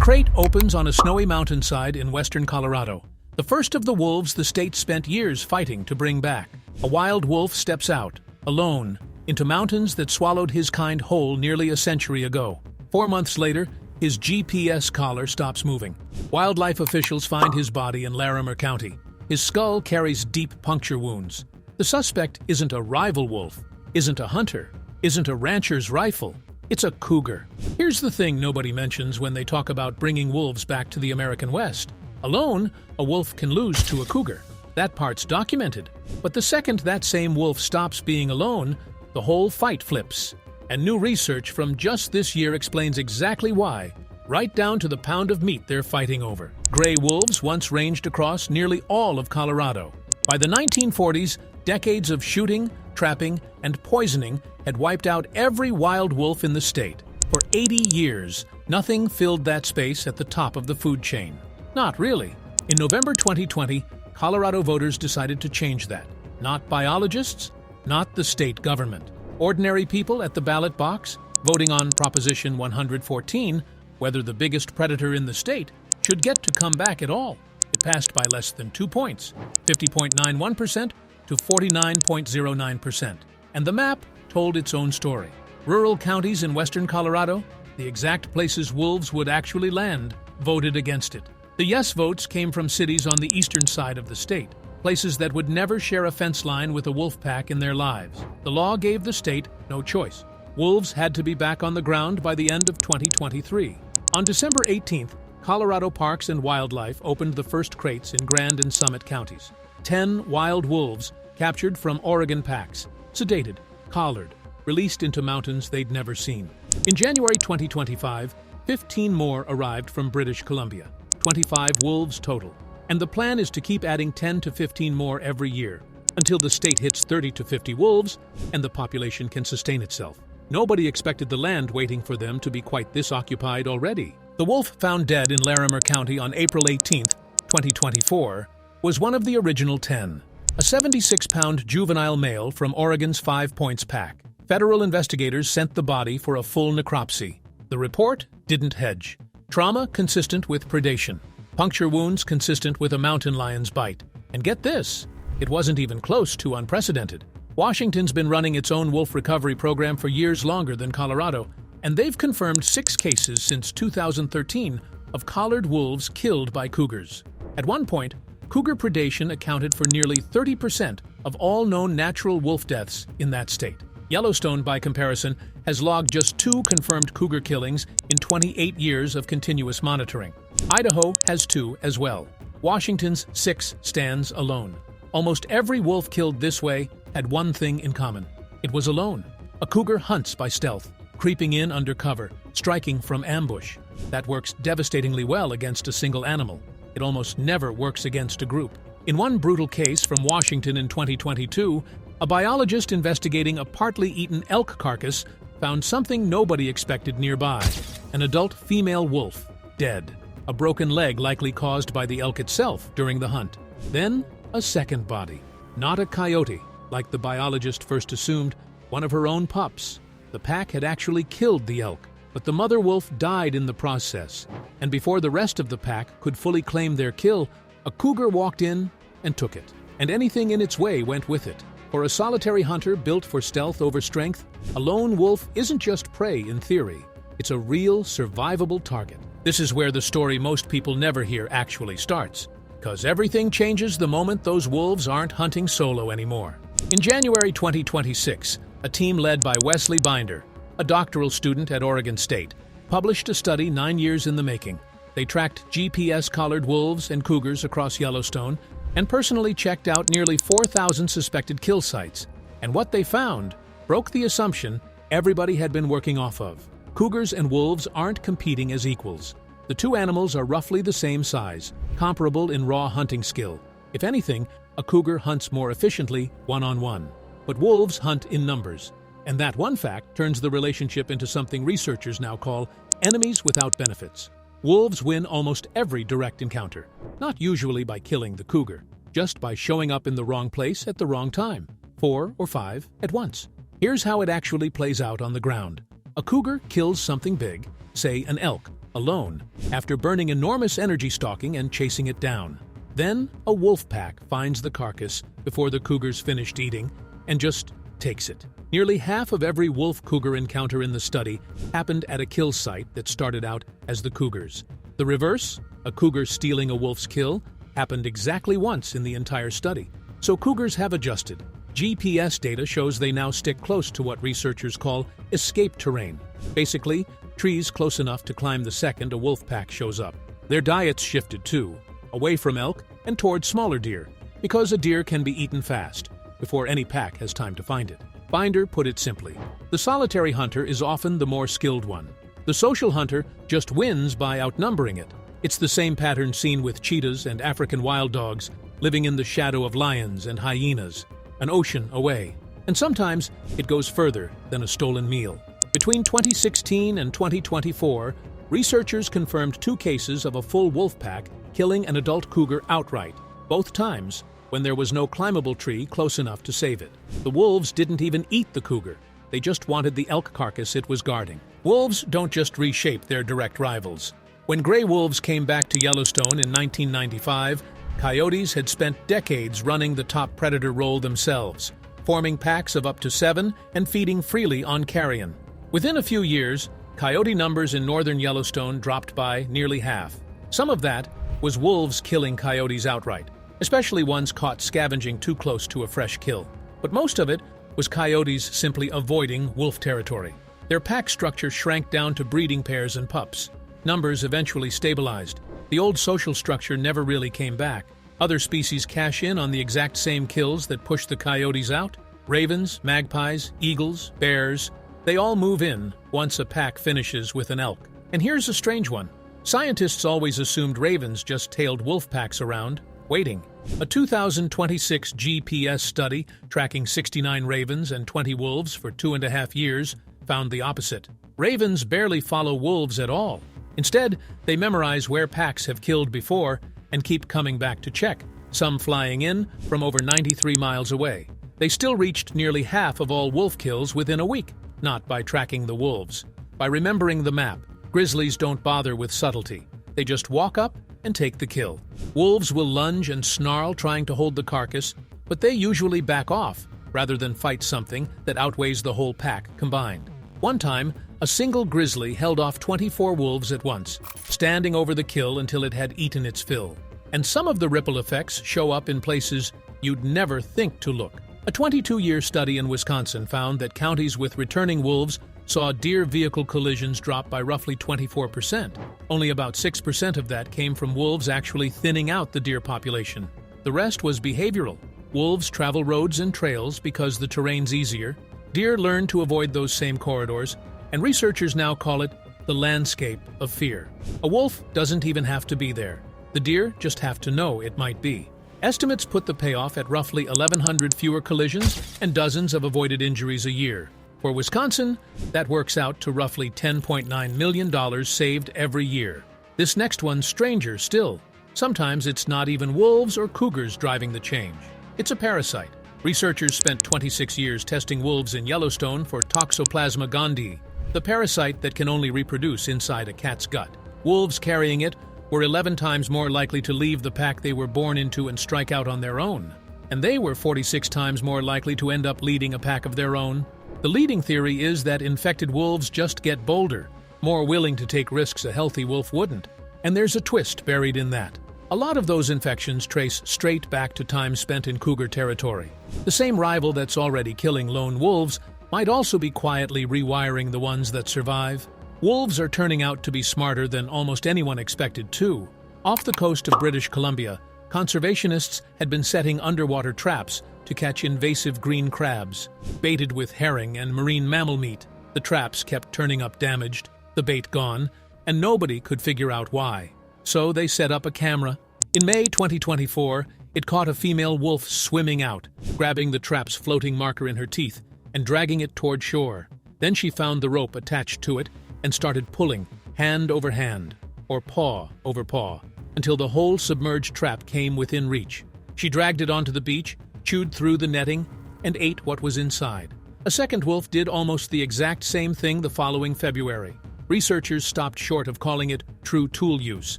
crate opens on a snowy mountainside in western Colorado. The first of the wolves the state spent years fighting to bring back. A wild wolf steps out, alone, into mountains that swallowed his kind whole nearly a century ago. 4 months later, his GPS collar stops moving. Wildlife officials find his body in Larimer County. His skull carries deep puncture wounds. The suspect isn't a rival wolf, isn't a hunter, isn't a rancher's rifle. It's a cougar. Here's the thing nobody mentions when they talk about bringing wolves back to the American West. Alone, a wolf can lose to a cougar. That part's documented. But the second that same wolf stops being alone, the whole fight flips. And new research from just this year explains exactly why, right down to the pound of meat they're fighting over. Gray wolves once ranged across nearly all of Colorado. By the 1940s, decades of shooting, trapping, and poisoning had wiped out every wild wolf in the state. For 80 years, nothing filled that space at the top of the food chain. Not really. In November 2020, Colorado voters decided to change that. Not biologists, not the state government. Ordinary people at the ballot box, voting on Proposition 114, whether the biggest predator in the state should get to come back at all. It passed by less than 2 points, 50.91% to 49.09%. And the map told its own story. Rural counties in western Colorado, the exact places wolves would actually land, voted against it. The yes votes came from cities on the eastern side of the state, places that would never share a fence line with a wolf pack in their lives. The law gave the state no choice. Wolves had to be back on the ground by the end of 2023. On December 18th, Colorado Parks and Wildlife opened the first crates in Grand and Summit counties. 10 wild wolves captured from Oregon packs, sedated, collared, released into mountains they'd never seen. In January 2025, 15 more arrived from British Columbia, 25 wolves total. And the plan is to keep adding 10 to 15 more every year, until the state hits 30 to 50 wolves and the population can sustain itself. Nobody expected the land waiting for them to be quite this occupied already. The wolf found dead in Larimer County on April 18, 2024, was one of the original 10. A 76-pound juvenile male from Oregon's 5 Points pack. Federal investigators sent the body for a full necropsy. The report didn't hedge. Trauma consistent with predation. Puncture wounds consistent with a mountain lion's bite. And get this, it wasn't even close to unprecedented. Washington's been running its own wolf recovery program for years longer than Colorado, and they've confirmed 6 cases since 2013 of collared wolves killed by cougars. At one point, cougar predation accounted for nearly 30% of all known natural wolf deaths in that state. Yellowstone, by comparison, has logged just 2 confirmed cougar killings in 28 years of continuous monitoring. Idaho has 2 as well. Washington's 6 stands alone. Almost every wolf killed this way had one thing in common. It was alone. A cougar hunts by stealth, creeping in under cover, striking from ambush. That works devastatingly well against a single animal. It almost never works against a group. In one brutal case from Washington in 2022, a biologist investigating a partly eaten elk carcass found something nobody expected nearby: an adult female wolf, dead. A broken leg likely caused by the elk itself during the hunt. Then, a second body. Not a coyote, like the biologist first assumed, one of her own pups. The pack had actually killed the elk, but the mother wolf died in the process. And before the rest of the pack could fully claim their kill, a cougar walked in and took it. And anything in its way went with it. For a solitary hunter built for stealth over strength, a lone wolf isn't just prey in theory. It's a real, survivable target. This is where the story most people never hear actually starts, because everything changes the moment those wolves aren't hunting solo anymore. In January 2026, a team led by Wesley Binder, a doctoral student at Oregon State, published a study 9 years in the making. They tracked GPS-collared wolves and cougars across Yellowstone and personally checked out nearly 4,000 suspected kill sites. And what they found broke the assumption everybody had been working off of. Cougars and wolves aren't competing as equals. The 2 animals are roughly the same size, comparable in raw hunting skill. If anything, a cougar hunts more efficiently one-on-one. But wolves hunt in numbers. And that one fact turns the relationship into something researchers now call enemies without benefits. Wolves win almost every direct encounter, not usually by killing the cougar, just by showing up in the wrong place at the wrong time, 4 or 5 at once. Here's how it actually plays out on the ground. A cougar kills something big, say an elk, alone, after burning enormous energy stalking and chasing it down. Then, a wolf pack finds the carcass before the cougars finished eating and just takes it. Nearly half of every wolf-cougar encounter in the study happened at a kill site that started out as the cougars. The reverse, a cougar stealing a wolf's kill, happened exactly once in the entire study. So cougars have adjusted. GPS data shows they now stick close to what researchers call escape terrain. Basically, trees close enough to climb the second a wolf pack shows up. Their diets shifted too, away from elk and toward smaller deer, because a deer can be eaten fast, before any pack has time to find it. Binder put it simply, the solitary hunter is often the more skilled one. The social hunter just wins by outnumbering it. It's the same pattern seen with cheetahs and African wild dogs living in the shadow of lions and hyenas, an ocean away. And sometimes it goes further than a stolen meal. Between 2016 and 2024, researchers confirmed 2 cases of a full wolf pack killing an adult cougar outright, both times when there was no climbable tree close enough to save it. The wolves didn't even eat the cougar. They just wanted the elk carcass it was guarding. Wolves don't just reshape their direct rivals. When gray wolves came back to Yellowstone in 1995, coyotes had spent decades running the top predator role themselves, forming packs of up to 7 and feeding freely on carrion. Within a few years, coyote numbers in northern Yellowstone dropped by nearly half. Some of that was wolves killing coyotes outright, especially ones caught scavenging too close to a fresh kill. But most of it was coyotes simply avoiding wolf territory. Their pack structure shrank down to breeding pairs and pups. Numbers eventually stabilized. The old social structure never really came back. Other species cash in on the exact same kills that push the coyotes out. Ravens, magpies, eagles, bears, they all move in once a pack finishes with an elk. And here's a strange one. Scientists always assumed ravens just tailed wolf packs around, waiting. A 2026 GPS study tracking 69 ravens and 20 wolves for 2.5 years found the opposite. Ravens barely follow wolves at all. Instead, they memorize where packs have killed before and keep coming back to check, some flying in from over 93 miles away. They still reached nearly half of all wolf kills within a week, not by tracking the wolves. By remembering the map, grizzlies don't bother with subtlety. They just walk up and take the kill. Wolves will lunge and snarl trying to hold the carcass, but they usually back off rather than fight something that outweighs the whole pack combined. One time, a single grizzly held off 24 wolves at once, standing over the kill until it had eaten its fill. And some of the ripple effects show up in places you'd never think to look. A 22-year study in Wisconsin found that counties with returning wolves saw deer vehicle collisions drop by roughly 24%. Only about 6% of that came from wolves actually thinning out the deer population. The rest was behavioral. Wolves travel roads and trails because the terrain's easier. Deer learn to avoid those same corridors, and researchers now call it the landscape of fear. A wolf doesn't even have to be there. The deer just have to know it might be. Estimates put the payoff at roughly 1,100 fewer collisions and dozens of avoided injuries a year. For Wisconsin, that works out to roughly $10.9 million saved every year. This next one's stranger still. Sometimes it's not even wolves or cougars driving the change. It's a parasite. Researchers spent 26 years testing wolves in Yellowstone for Toxoplasma gondii, the parasite that can only reproduce inside a cat's gut. Wolves carrying it were 11 times more likely to leave the pack they were born into and strike out on their own. And they were 46 times more likely to end up leading a pack of their own. The leading theory is that infected wolves just get bolder, more willing to take risks a healthy wolf wouldn't. And there's a twist buried in that. A lot of those infections trace straight back to time spent in cougar territory. The same rival that's already killing lone wolves might also be quietly rewiring the ones that survive. Wolves are turning out to be smarter than almost anyone expected too. Off the coast of British Columbia, conservationists had been setting underwater traps to catch invasive green crabs. Baited with herring and marine mammal meat, the traps kept turning up damaged, the bait gone, and nobody could figure out why. So they set up a camera. In May 2024, it caught a female wolf swimming out, grabbing the trap's floating marker in her teeth and dragging it toward shore. Then she found the rope attached to it and started pulling, hand over hand, or paw over paw, until the whole submerged trap came within reach. She dragged it onto the beach, chewed through the netting, and ate what was inside. A second wolf did almost the exact same thing the following February. Researchers stopped short of calling it true tool use,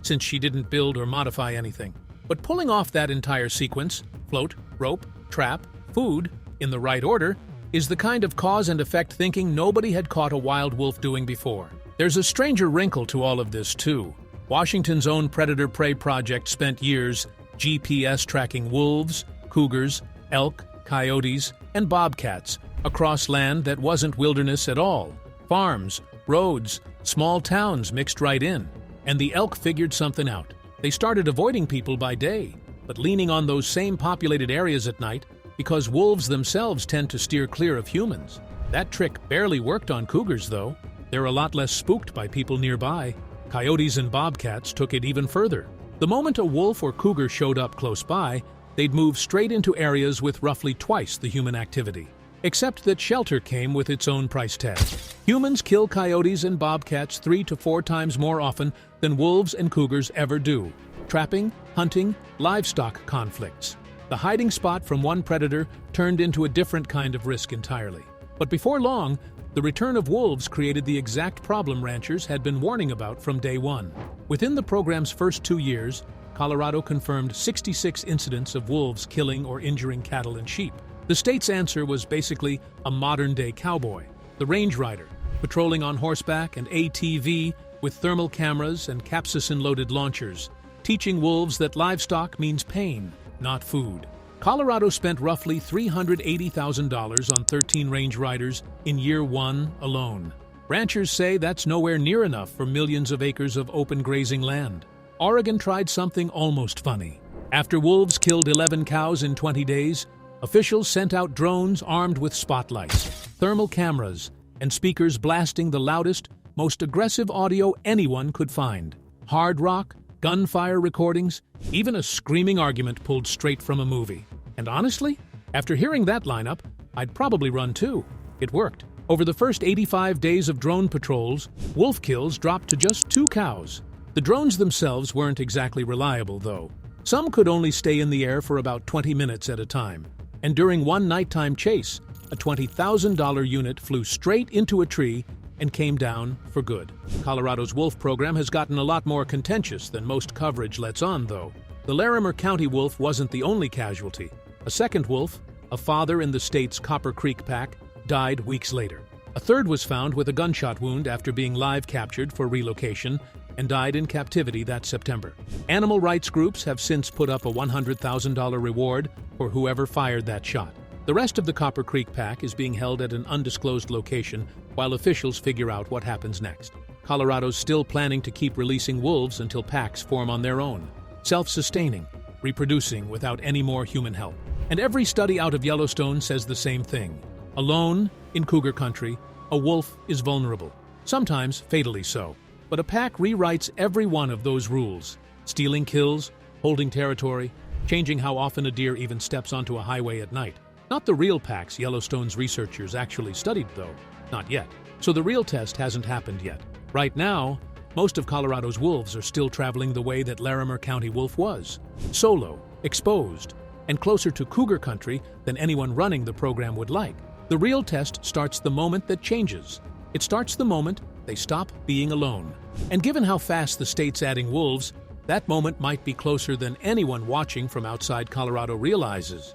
since she didn't build or modify anything. But pulling off that entire sequence, float, rope, trap, food, in the right order, is the kind of cause and effect thinking nobody had caught a wild wolf doing before. There's a stranger wrinkle to all of this, too. Washington's own predator-prey project spent years GPS tracking wolves, cougars, elk, coyotes, and bobcats across land that wasn't wilderness at all. Farms, roads, small towns mixed right in. And the elk figured something out. They started avoiding people by day, but leaning on those same populated areas at night because wolves themselves tend to steer clear of humans. That trick barely worked on cougars, though. They're a lot less spooked by people nearby. Coyotes and bobcats took it even further. The moment a wolf or cougar showed up close by, they'd move straight into areas with roughly twice the human activity. Except that shelter came with its own price tag. Humans kill coyotes and bobcats 3 to 4 times more often than wolves and cougars ever do. Trapping, hunting, livestock conflicts. The hiding spot from one predator turned into a different kind of risk entirely. But before long, the return of wolves created the exact problem ranchers had been warning about from day one. Within the program's first 2 years, Colorado confirmed 66 incidents of wolves killing or injuring cattle and sheep. The state's answer was basically a modern-day cowboy, the range rider, patrolling on horseback and ATV with thermal cameras and capsaicin-loaded launchers, teaching wolves that livestock means pain, not food. Colorado spent roughly $380,000 on 13 range riders in year 1 alone. Ranchers say that's nowhere near enough for millions of acres of open grazing land. Oregon tried something almost funny. After wolves killed 11 cows in 20 days, officials sent out drones armed with spotlights, thermal cameras, and speakers blasting the loudest, most aggressive audio anyone could find. Hard rock, gunfire recordings, even a screaming argument pulled straight from a movie. And honestly, after hearing that lineup, I'd probably run too. It worked. Over the first 85 days of drone patrols, wolf kills dropped to just 2 cows. The drones themselves weren't exactly reliable, though. Some could only stay in the air for about 20 minutes at a time. And during one nighttime chase, a $20,000 unit flew straight into a tree and came down for good. Colorado's wolf program has gotten a lot more contentious than most coverage lets on, though. The Larimer County wolf wasn't the only casualty. A second wolf, a father in the state's Copper Creek pack, died weeks later. A third was found with a gunshot wound after being live captured for relocation and died in captivity that September. Animal rights groups have since put up a $100,000 reward for whoever fired that shot. The rest of the Copper Creek pack is being held at an undisclosed location while officials figure out what happens next. Colorado's still planning to keep releasing wolves until packs form on their own, self-sustaining, reproducing without any more human help. And every study out of Yellowstone says the same thing. Alone, in cougar country, a wolf is vulnerable, sometimes fatally so. But a pack rewrites every one of those rules. Stealing kills, holding territory, changing how often a deer even steps onto a highway at night. Not the real packs Yellowstone's researchers actually studied, though. Not yet. So the real test hasn't happened yet. Right now, most of Colorado's wolves are still traveling the way that Larimer County wolf was. Solo, exposed, and closer to cougar country than anyone running the program would like. The real test starts the moment that changes. It starts the moment they stop being alone. And given how fast the state's adding wolves, that moment might be closer than anyone watching from outside Colorado realizes.